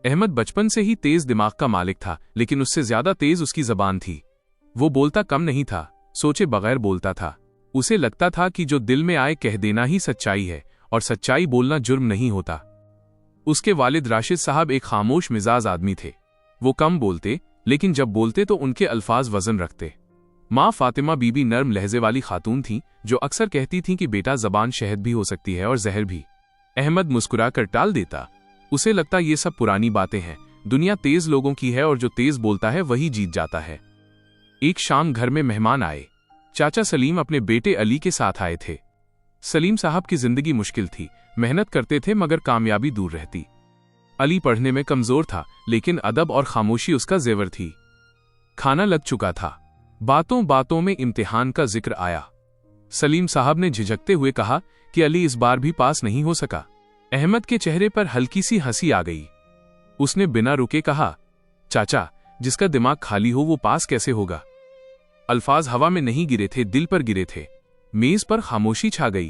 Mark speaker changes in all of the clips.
Speaker 1: अहमद बचपन से ही तेज दिमाग का मालिक था, लेकिन उससे ज्यादा तेज उसकी जबान थी। वो बोलता कम नहीं था, सोचे बगैर बोलता था। उसे लगता था कि जो दिल में आए कह देना ही सच्चाई है, और सच्चाई बोलना जुर्म नहीं होता। उसके वालिद राशिद साहब एक खामोश मिजाज आदमी थे। वो कम बोलते, लेकिन जब बोलते तो उनके अल्फाज वजन रखते। माँ फातिमा बीबी नर्म लहजे वाली खातून थीं, जो अक्सर कहती थीं कि बेटा जबान शहद भी हो सकती है और जहर भी। अहमद मुस्कुरा कर टाल देता। उसे लगता ये सब पुरानी बातें हैं, दुनिया तेज लोगों की है और जो तेज बोलता है वही जीत जाता है। एक शाम घर में मेहमान आए। चाचा सलीम अपने बेटे अली के साथ आए थे। सलीम साहब की जिंदगी मुश्किल थी, मेहनत करते थे मगर कामयाबी दूर रहती। अली पढ़ने में कमजोर था, लेकिन अदब और खामोशी उसका जेवर थी। खाना लग चुका था, बातों बातों में इम्तिहान का जिक्र आया। सलीम साहब ने झिझकते हुए कहा कि अली इस बार भी पास नहीं हो सका। अहमद के चेहरे पर हल्की सी हंसी आ गई। उसने बिना रुके कहा, चाचा, जिसका दिमाग खाली हो वो पास कैसे होगा। अल्फाज हवा में नहीं गिरे थे, दिल पर गिरे थे। मेज पर खामोशी छा गई।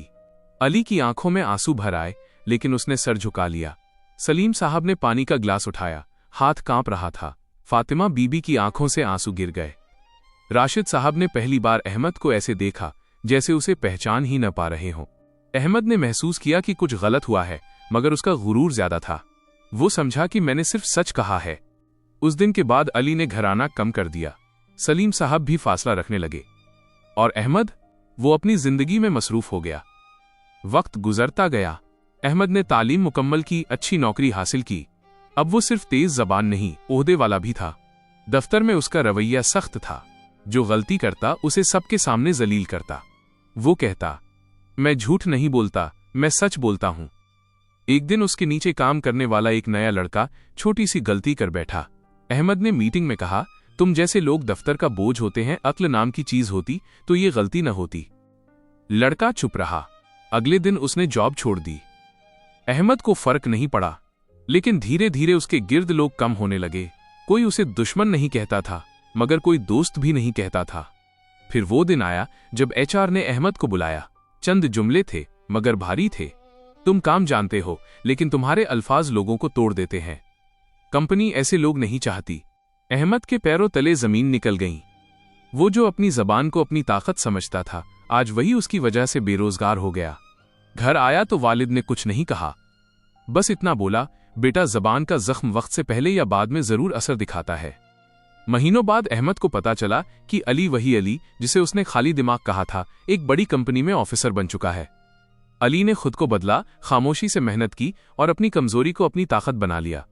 Speaker 1: अली की आंखों में आंसू भर आए, लेकिन उसने सर झुका लिया। सलीम साहब ने पानी का गिलास उठाया, हाथ कांप रहा था। फातिमा बीबी की आंखों से आंसू गिर गए। राशिद साहब ने पहली बार अहमद को ऐसे देखा जैसे उसे पहचान ही न पा रहे हों। अहमद ने महसूस किया कि कुछ गलत हुआ है, मगर उसका गुरूर ज्यादा था। वो समझा कि मैंने सिर्फ सच कहा है। उस दिन के बाद अली ने घर आना कम कर दिया। सलीम साहब भी फासला रखने लगे। और अहमद, वो अपनी जिंदगी में मसरूफ हो गया। वक्त गुजरता गया। अहमद ने तालीम मुकम्मल की, अच्छी नौकरी हासिल की। अब वो सिर्फ तेज जबान नहीं, ओहदे वाला भी था। दफ्तर में उसका रवैया सख्त था। जो गलती करता उसे सबके सामने जलील करता। वो कहता, मैं झूठ नहीं बोलता, मैं सच बोलता हूं। एक दिन उसके नीचे काम करने वाला एक नया लड़का छोटी सी गलती कर बैठा। अहमद ने मीटिंग में कहा, तुम जैसे लोग दफ्तर का बोझ होते हैं, अक्ल नाम की चीज होती तो ये गलती न होती। लड़का चुप रहा। अगले दिन उसने जॉब छोड़ दी। अहमद को फर्क नहीं पड़ा, लेकिन धीरे धीरे उसके गिर्द लोग कम होने लगे। कोई उसे दुश्मन नहीं कहता था, मगर कोई दोस्त भी नहीं कहता था। फिर वो दिन आया जब एचआर ने अहमद को बुलाया। चंद जुमले थे, मगर भारी थे। तुम काम जानते हो, लेकिन तुम्हारे अल्फाज लोगों को तोड़ देते हैं। कंपनी ऐसे लोग नहीं चाहती। अहमद के पैरों तले जमीन निकल गई। वो जो अपनी जबान को अपनी ताकत समझता था, आज वही उसकी वजह से बेरोजगार हो गया। घर आया तो वालिद ने कुछ नहीं कहा, बस इतना बोला, बेटा, जबान का जख्म वक्त से पहले या बाद में जरूर असर दिखाता है। महीनों बाद अहमद को पता चला कि अली, वही अली जिसे उसने खाली दिमाग कहा था, एक बड़ी कंपनी में ऑफिसर बन चुका है। अली ने खुद को बदला, खामोशी से मेहनत की और अपनी कमजोरी को अपनी ताकत बना लिया।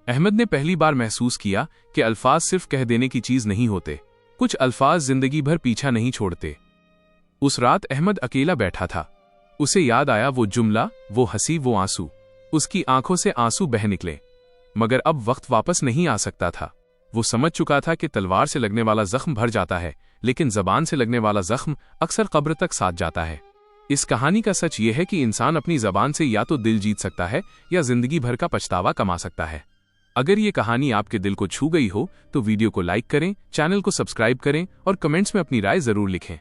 Speaker 1: अहमद ने पहली बार महसूस किया कि अल्फाज सिर्फ कह देने की चीज नहीं होते। कुछ अल्फाज जिंदगी भर पीछा नहीं छोड़ते। उस रात अहमद अकेला बैठा था। उसे याद आया वो जुमला, वो हंसी, वो आंसू। उसकी आंखों से आंसू बह निकले। मगर अब वक्त वापस नहीं आ सकता था। वो समझ चुका था कि तलवार से लगने वाला जख्म भर जाता है, लेकिन जबान से लगने वाला जख्म अक्सर कब्र तक साथ जाता है। इस कहानी का सच ये है कि इंसान अपनी जबान से या तो दिल जीत सकता है या जिंदगी भर का पछतावा कमा सकता है। अगर ये कहानी आपके दिल को छू गई हो तो वीडियो को लाइक करें, चैनल को सब्सक्राइब करें और कमेंट्स में अपनी राय जरूर लिखें।